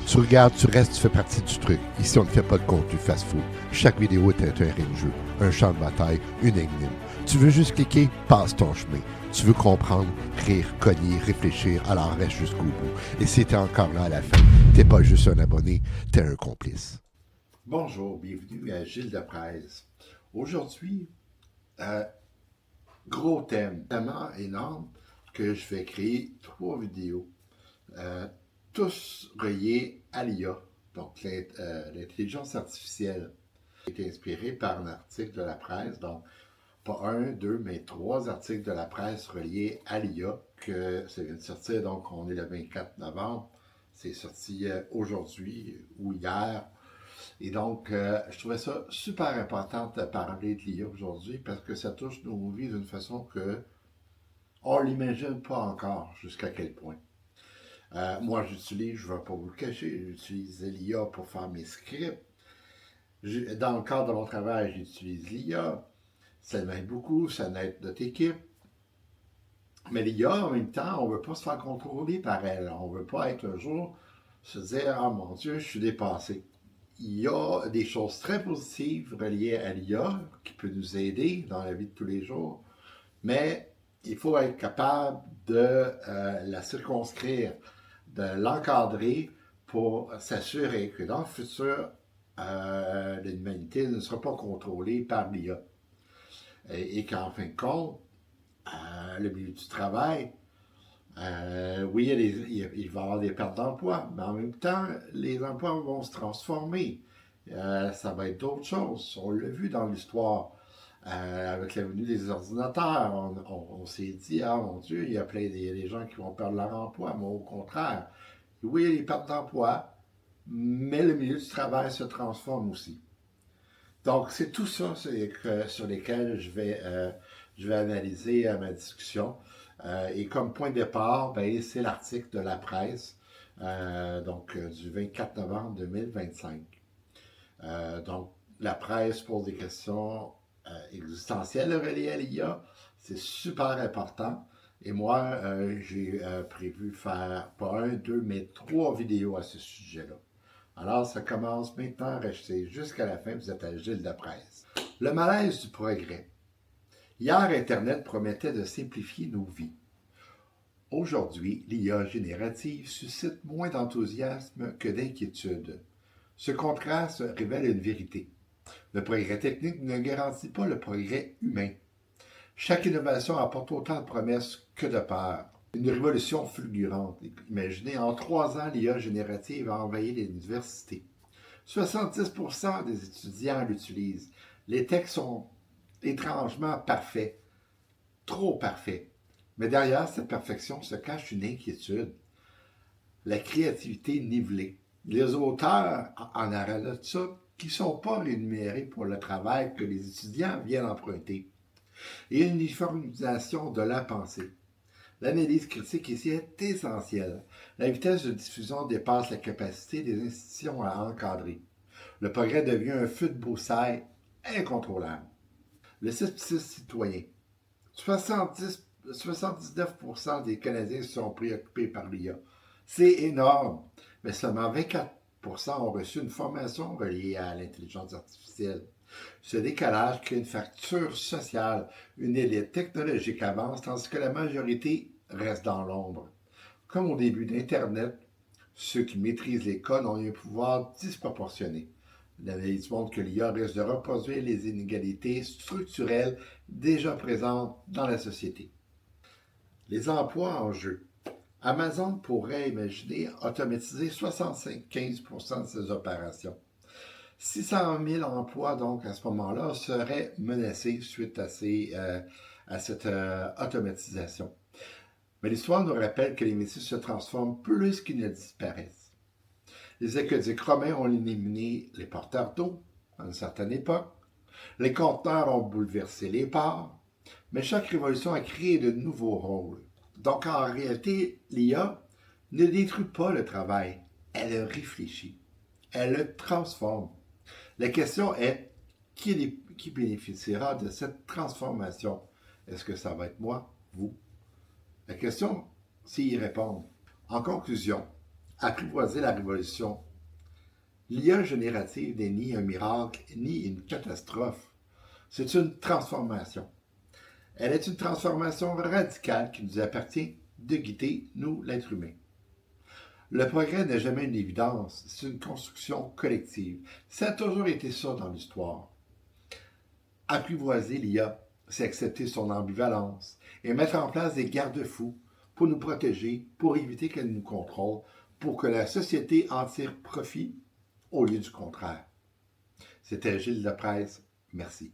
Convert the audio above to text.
Tu regardes, tu restes, tu fais partie du truc. Ici, on ne fait pas de contenu fast-food. Chaque vidéo est un terrain de jeu, un champ de bataille, une énigme. Tu veux juste cliquer, passe ton chemin. Tu veux comprendre, rire, cogner, réfléchir, alors reste jusqu'au bout. Et si t'es encore là à la fin, t'es pas juste un abonné, t'es un complice. Bonjour, bienvenue à Gilles de Presse. Aujourd'hui, gros thème, tellement énorme que je vais créer 3 vidéos. Tous reliés à l'IA, donc l'intelligence artificielle, est inspirée par un article de la presse, donc pas un, deux, mais 3 articles de la presse reliés à l'IA, que ça vient de sortir, donc on est le 24 novembre, c'est sorti aujourd'hui ou hier, et donc je trouvais ça super important de parler de l'IA aujourd'hui, parce que ça touche nos vies d'une façon que on ne l'imagine pas encore jusqu'à quel point. Moi, j'utilise, je ne vais pas vous le cacher, j'utilise l'IA pour faire mes scripts. Dans le cadre de mon travail, j'utilise l'IA. Ça m'aide beaucoup, ça aide notre équipe. Mais l'IA, en même temps, on ne veut pas se faire contrôler par elle. On ne veut pas être un jour se dire « Ah mon Dieu, je suis dépassé ». Il y a des choses très positives reliées à l'IA qui peuvent nous aider dans la vie de tous les jours, mais il faut être capable de la circonscrire, de l'encadrer pour s'assurer que dans le futur, l'humanité ne sera pas contrôlée par l'IA. Et qu'en fin de compte, le milieu du travail, oui, il va y avoir des pertes d'emplois, mais en même temps, les emplois vont se transformer. Ça va être d'autres choses. On l'a vu dans l'histoire. Avec la venue des ordinateurs, on s'est dit, ah mon Dieu, il y a plein des gens qui vont perdre leur emploi, mais au contraire, oui, il y a des pertes d'emploi, mais le milieu du travail se transforme aussi. Donc, c'est tout ça sur lesquels je vais analyser ma discussion. Et comme point de départ, ben, c'est l'article de la presse, du 24 novembre 2025. Donc, la presse pose des questions existentielles reliées à l'IA. C'est super important. Et moi, j'ai prévu faire pas un, deux, mais 3 vidéos à ce sujet-là. Alors, ça commence maintenant. Restez jusqu'à la fin. Vous êtes à Gilles de Presse. Le malaise du progrès. Hier, Internet promettait de simplifier nos vies. Aujourd'hui, l'IA générative suscite moins d'enthousiasme que d'inquiétude. Ce contraste révèle une vérité. Le progrès technique ne garantit pas le progrès humain. Chaque innovation apporte autant de promesses que de peurs. Une révolution fulgurante. Imaginez, en 3 ans, l'IA générative a envahi les universités. 70% des étudiants l'utilisent. Les textes sont étrangement parfaits, trop parfaits. Mais derrière cette perfection se cache une inquiétude. La créativité nivelée. Les auteurs en arrêt de ça qui ne sont pas rémunérés pour le travail que les étudiants viennent emprunter. Et une uniformisation de la pensée. L'analyse critique ici est essentielle. La vitesse de diffusion dépasse la capacité des institutions à encadrer. Le progrès devient un feu de broussailles incontrôlable. Le scepticisme citoyen. 79% des Canadiens sont préoccupés par l'IA. C'est énorme, mais seulement 24% ont reçu une formation reliée à l'intelligence artificielle. Ce décalage crée une fracture sociale. Une élite technologique avance, tandis que la majorité reste dans l'ombre. Comme au début d'Internet, ceux qui maîtrisent les codes ont un pouvoir disproportionné. L'analyse montre que l'IA risque de reproduire les inégalités structurelles déjà présentes dans la société. Les emplois en jeu. Amazon pourrait imaginer automatiser 75% de ses opérations. 600 000 emplois, donc, à ce moment-là, seraient menacés suite à cette automatisation. Mais l'histoire nous rappelle que les métiers se transforment plus qu'ils ne disparaissent. Les aqueducs romains ont éliminé les porteurs d'eau à une certaine époque. Les conteneurs ont bouleversé les ports. Mais chaque révolution a créé de nouveaux rôles. Donc, en réalité, l'IA ne détruit pas le travail. Elle le réfléchit. Elle le transforme. La question est, qui bénéficiera de cette transformation? Est-ce que ça va être moi, vous? La question, c'est y répondre. En conclusion, Apprivoiser la révolution. L'IA générative n'est ni un miracle, ni une catastrophe. C'est une transformation. Elle est une transformation radicale qui nous appartient de guider, nous, l'être humain. Le progrès n'est jamais une évidence, c'est une construction collective. Ça a toujours été ça dans l'histoire. Apprivoiser l'IA, c'est accepter son ambivalence et mettre en place des garde-fous pour nous protéger, pour éviter qu'elle nous contrôle, pour que la société en tire profit au lieu du contraire. C'était Gilles Lepresse. Merci.